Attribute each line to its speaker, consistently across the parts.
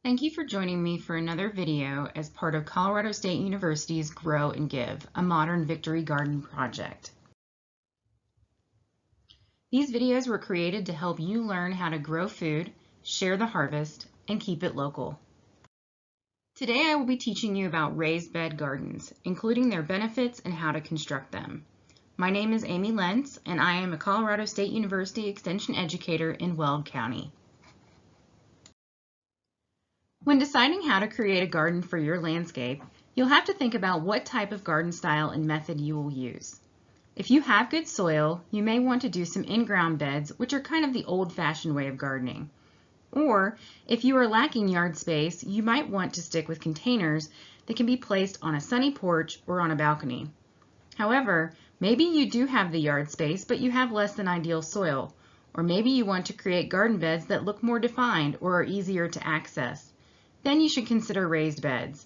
Speaker 1: Thank you for joining me for another video as part of Colorado State University's Grow and Give, a modern victory garden project. These videos were created to help you learn how to grow food, share the harvest, and keep it local. Today I will be teaching you about raised bed gardens, including their benefits and how to construct them. My name is Amy Lentz, and I am a Colorado State University Extension educator in Weld County. When deciding how to create a garden for your landscape, you'll have to think about what type of garden style and method you will use. If you have good soil, you may want to do some in-ground beds, which are kind of the old-fashioned way of gardening. Or, if you are lacking yard space, you might want to stick with containers that can be placed on a sunny porch or on a balcony. However, maybe you do have the yard space, but you have less than ideal soil. Or maybe you want to create garden beds that look more defined or are easier to access. Then you should consider raised beds.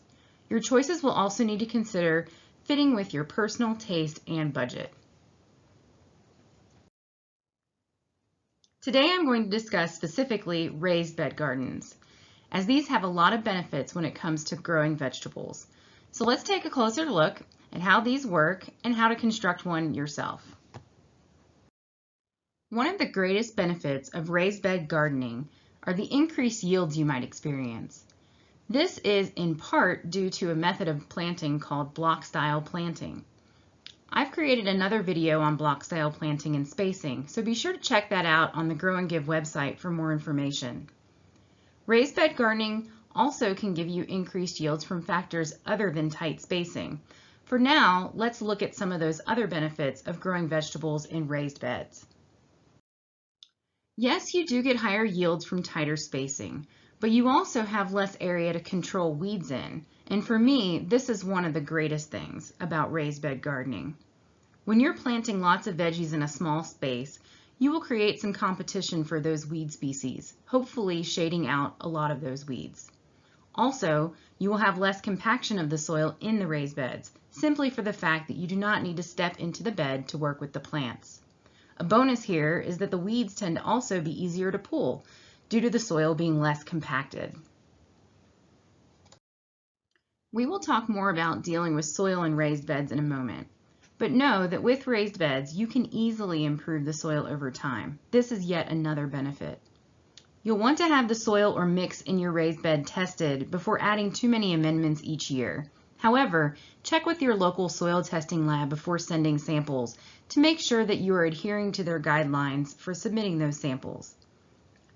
Speaker 1: Your choices will also need to consider fitting with your personal taste and budget. Today I'm going to discuss specifically raised bed gardens, as these have a lot of benefits when it comes to growing vegetables. So let's take a closer look at how these work and how to construct one yourself. One of the greatest benefits of raised bed gardening are the increased yields you might experience. This is in part due to a method of planting called block style planting. I've created another video on block style planting and spacing, so be sure to check that out on the Grow and Give website for more information. Raised bed gardening also can give you increased yields from factors other than tight spacing. For now, let's look at some of those other benefits of growing vegetables in raised beds. Yes, you do get higher yields from tighter spacing, but you also have less area to control weeds in. And for me, this is one of the greatest things about raised bed gardening. When you're planting lots of veggies in a small space, you will create some competition for those weed species, hopefully shading out a lot of those weeds. Also, you will have less compaction of the soil in the raised beds, simply for the fact that you do not need to step into the bed to work with the plants. A bonus here is that the weeds tend to also be easier to pull, due to the soil being less compacted. We will talk more about dealing with soil in raised beds in a moment, but know that with raised beds you can easily improve the soil over time. This is yet another benefit. You'll want to have the soil or mix in your raised bed tested before adding too many amendments each year. However, check with your local soil testing lab before sending samples to make sure that you are adhering to their guidelines for submitting those samples.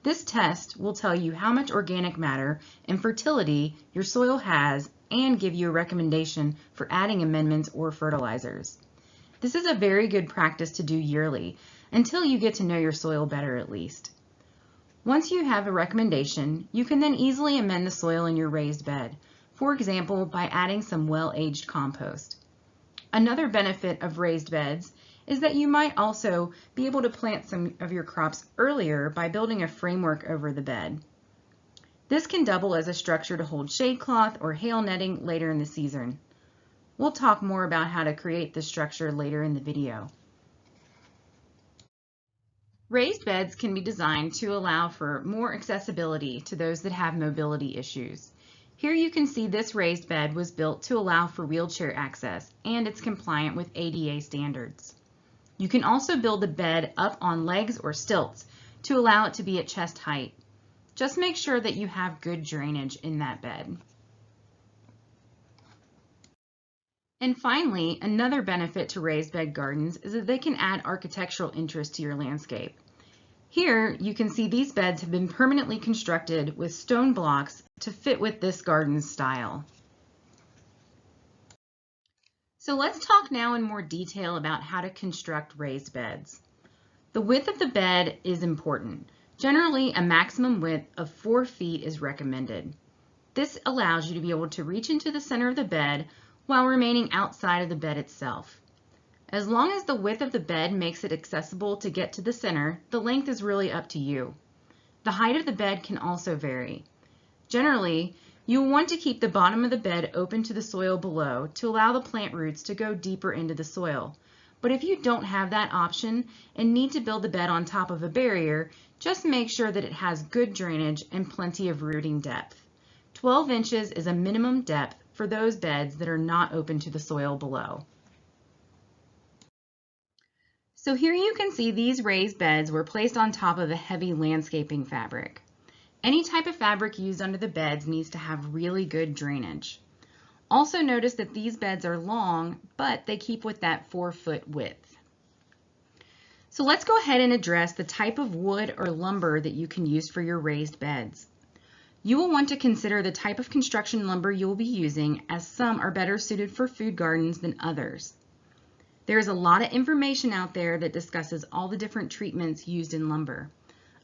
Speaker 1: This test will tell you how much organic matter and fertility your soil has and give you a recommendation for adding amendments or fertilizers. This is a very good practice to do yearly until you get to know your soil better at least. Once you have a recommendation, you can then easily amend the soil in your raised bed, for example, by adding some well-aged compost. Another benefit of raised beds is that you might also be able to plant some of your crops earlier by building a framework over the bed. This can double as a structure to hold shade cloth or hail netting later in the season. We'll talk more about how to create this structure later in the video. Raised beds can be designed to allow for more accessibility to those that have mobility issues. Here you can see this raised bed was built to allow for wheelchair access, and it's compliant with ADA standards. You can also build the bed up on legs or stilts to allow it to be at chest height. Just make sure that you have good drainage in that bed. And finally, another benefit to raised bed gardens is that they can add architectural interest to your landscape. Here you can see these beds have been permanently constructed with stone blocks to fit with this garden's style. So let's talk now in more detail about how to construct raised beds. The width of the bed is important. Generally, a maximum width of 4 feet is recommended. This allows you to be able to reach into the center of the bed while remaining outside of the bed itself. As long as the width of the bed makes it accessible to get to the center, the length is really up to you. The height of the bed can also vary. Generally, you will want to keep the bottom of the bed open to the soil below to allow the plant roots to go deeper into the soil. But if you don't have that option and need to build the bed on top of a barrier, just make sure that it has good drainage and plenty of rooting depth. 12 inches is a minimum depth for those beds that are not open to the soil below. So here you can see these raised beds were placed on top of a heavy landscaping fabric. Any type of fabric used under the beds needs to have really good drainage. Also notice that these beds are long, but they keep with that 4-foot width. So let's go ahead and address the type of wood or lumber that you can use for your raised beds. You will want to consider the type of construction lumber you will be using, as some are better suited for food gardens than others. There is a lot of information out there that discusses all the different treatments used in lumber.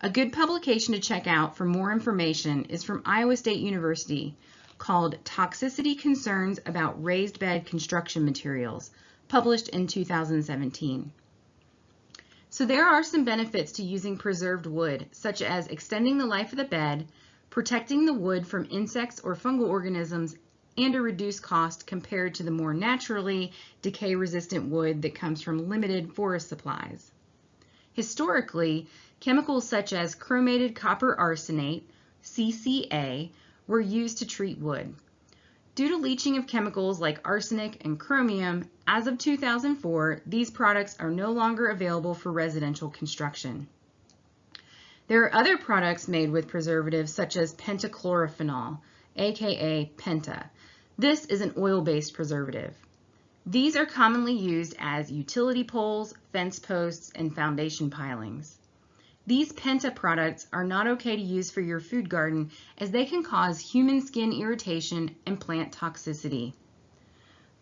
Speaker 1: A good publication to check out for more information is from Iowa State University, called Toxicity Concerns About Raised Bed Construction Materials, published in 2017. So there are some benefits to using preserved wood, such as extending the life of the bed, protecting the wood from insects or fungal organisms, and a reduced cost compared to the more naturally decay-resistant wood that comes from limited forest supplies. Historically, chemicals such as chromated copper arsenate, CCA, were used to treat wood. Due to leaching of chemicals like arsenic and chromium, as of 2004, these products are no longer available for residential construction. There are other products made with preservatives such as pentachlorophenol, aka Penta. This is an oil-based preservative. These are commonly used as utility poles, fence posts, and foundation pilings. These Penta products are not okay to use for your food garden, as they can cause human skin irritation and plant toxicity.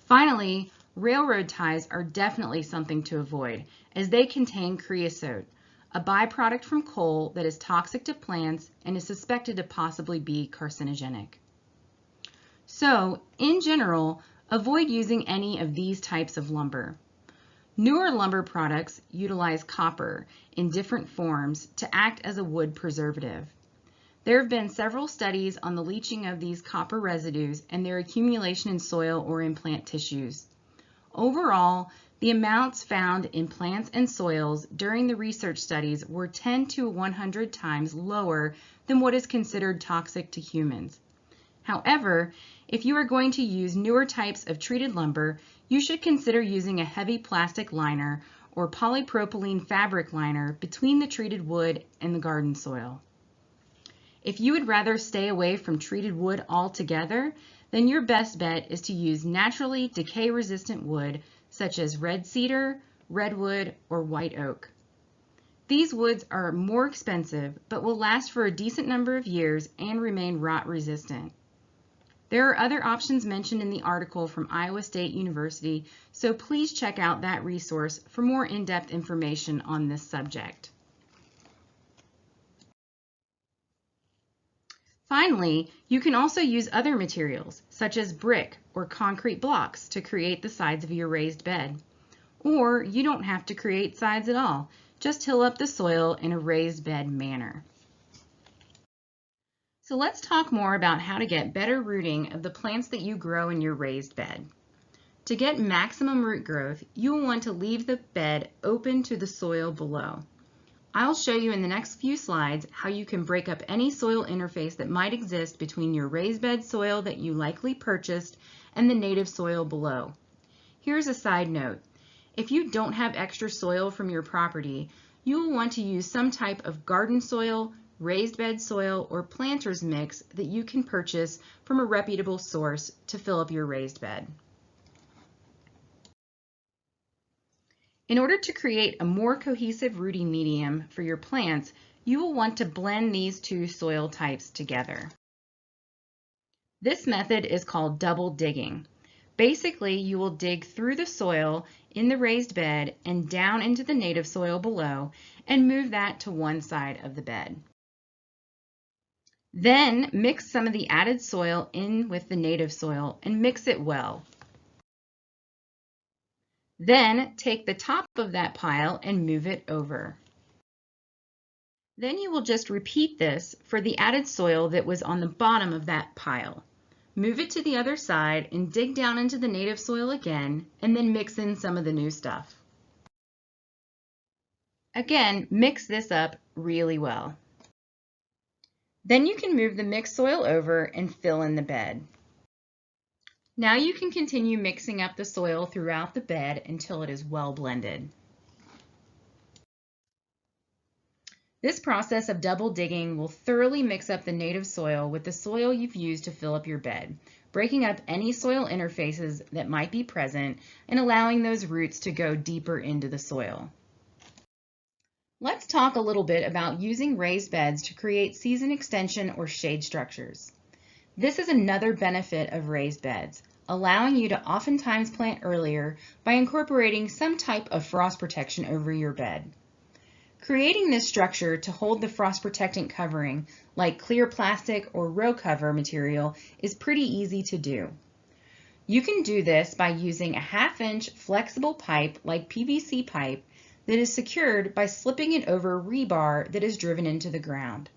Speaker 1: Finally, railroad ties are definitely something to avoid, as they contain creosote, a byproduct from coal that is toxic to plants and is suspected to possibly be carcinogenic. So, in general, avoid using any of these types of lumber. Newer lumber products utilize copper in different forms to act as a wood preservative. There have been several studies on the leaching of these copper residues and their accumulation in soil or in plant tissues. Overall, the amounts found in plants and soils during the research studies were 10 to 100 times lower than what is considered toxic to humans. However, if you are going to use newer types of treated lumber, you should consider using a heavy plastic liner or polypropylene fabric liner between the treated wood and the garden soil. If you would rather stay away from treated wood altogether, then your best bet is to use naturally decay-resistant wood such as red cedar, redwood, or white oak. These woods are more expensive but will last for a decent number of years and remain rot resistant. There are other options mentioned in the article from Iowa State University, so please check out that resource for more in-depth information on this subject. Finally, you can also use other materials, such as brick or concrete blocks, to create the sides of your raised bed. Or you don't have to create sides at all, just till up the soil in a raised bed manner. So let's talk more about how to get better rooting of the plants that you grow in your raised bed. To get maximum root growth, you will want to leave the bed open to the soil below. I'll show you in the next few slides how you can break up any soil interface that might exist between your raised bed soil that you likely purchased and the native soil below. Here's a side note. If you don't have extra soil from your property, you will want to use some type of garden soil, raised bed soil, or planter's mix that you can purchase from a reputable source to fill up your raised bed. In order to create a more cohesive rooting medium for your plants, you will want to blend these two soil types together. This method is called double digging. Basically, you will dig through the soil in the raised bed and down into the native soil below and move that to one side of the bed. Then mix some of the added soil in with the native soil and mix it well. Then take the top of that pile and move it over. Then you will just repeat this for the added soil that was on the bottom of that pile. Move it to the other side and dig down into the native soil again, and then mix in some of the new stuff. Again, mix this up really well. Then you can move the mixed soil over and fill in the bed. Now you can continue mixing up the soil throughout the bed until it is well blended. This process of double digging will thoroughly mix up the native soil with the soil you've used to fill up your bed, breaking up any soil interfaces that might be present and allowing those roots to go deeper into the soil. Let's talk a little bit about using raised beds to create season extension or shade structures. This is another benefit of raised beds, allowing you to oftentimes plant earlier by incorporating some type of frost protection over your bed. Creating this structure to hold the frost protectant covering, like clear plastic or row cover material, is pretty easy to do. You can do this by using a 1/2-inch flexible pipe like PVC pipe that is secured by slipping it over rebar that is driven into the ground.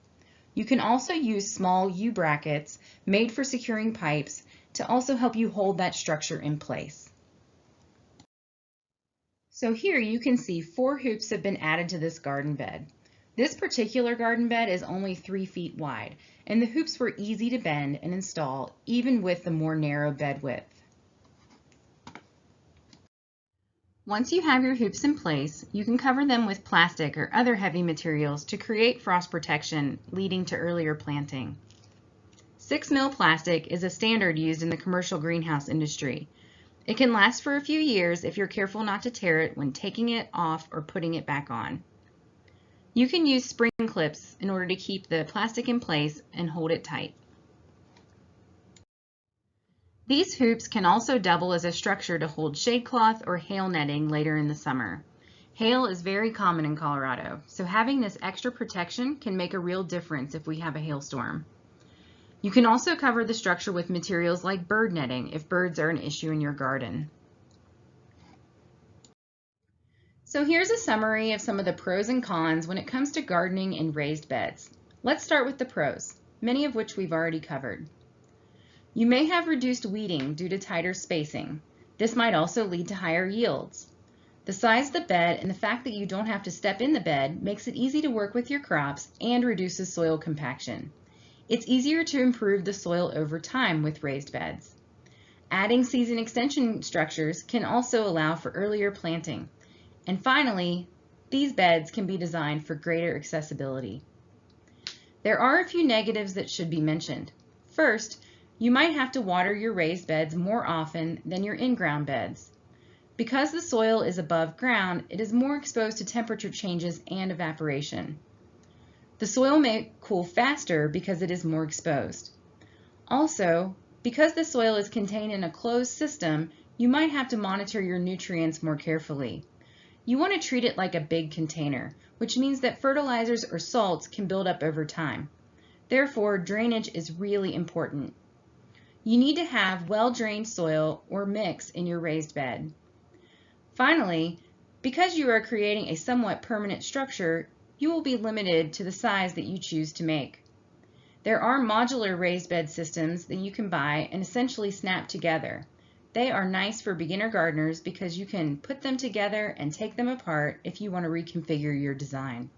Speaker 1: You can also use small U-brackets made for securing pipes to also help you hold that structure in place. So here you can see 4 hoops have been added to this garden bed. This particular garden bed is only 3 feet wide, and the hoops were easy to bend and install even with the more narrow bed width. Once you have your hoops in place, you can cover them with plastic or other heavy materials to create frost protection, leading to earlier planting. 6 mil plastic is a standard used in the commercial greenhouse industry. It can last for a few years if you're careful not to tear it when taking it off or putting it back on. You can use spring clips in order to keep the plastic in place and hold it tight. These hoops can also double as a structure to hold shade cloth or hail netting later in the summer. Hail is very common in Colorado, so having this extra protection can make a real difference if we have a hailstorm. You can also cover the structure with materials like bird netting if birds are an issue in your garden. So here's a summary of some of the pros and cons when it comes to gardening in raised beds. Let's start with the pros, many of which we've already covered. You may have reduced weeding due to tighter spacing. This might also lead to higher yields. The size of the bed and the fact that you don't have to step in the bed makes it easy to work with your crops and reduces soil compaction. It's easier to improve the soil over time with raised beds. Adding season extension structures can also allow for earlier planting. And finally, these beds can be designed for greater accessibility. There are a few negatives that should be mentioned. First, you might have to water your raised beds more often than your in-ground beds. Because the soil is above ground, it is more exposed to temperature changes and evaporation. The soil may cool faster because it is more exposed. Also, because the soil is contained in a closed system, you might have to monitor your nutrients more carefully. You want to treat it like a big container, which means that fertilizers or salts can build up over time. Therefore, drainage is really important. You need to have well-drained soil or mix in your raised bed. Finally, because you are creating a somewhat permanent structure, you will be limited to the size that you choose to make. There are modular raised bed systems that you can buy and essentially snap together. They are nice for beginner gardeners because you can put them together and take them apart if you want to reconfigure your design.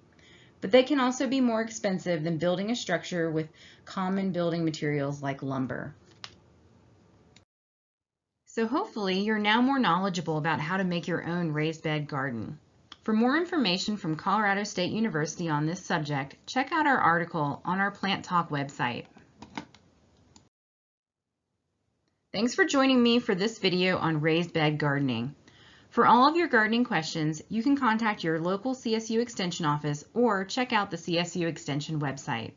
Speaker 1: But they can also be more expensive than building a structure with common building materials like lumber. So hopefully you're now more knowledgeable about how to make your own raised bed garden. For more information from Colorado State University on this subject, check out our article on our Plant Talk website. Thanks for joining me for this video on raised bed gardening. For all of your gardening questions, you can contact your local CSU Extension office or check out the CSU Extension website.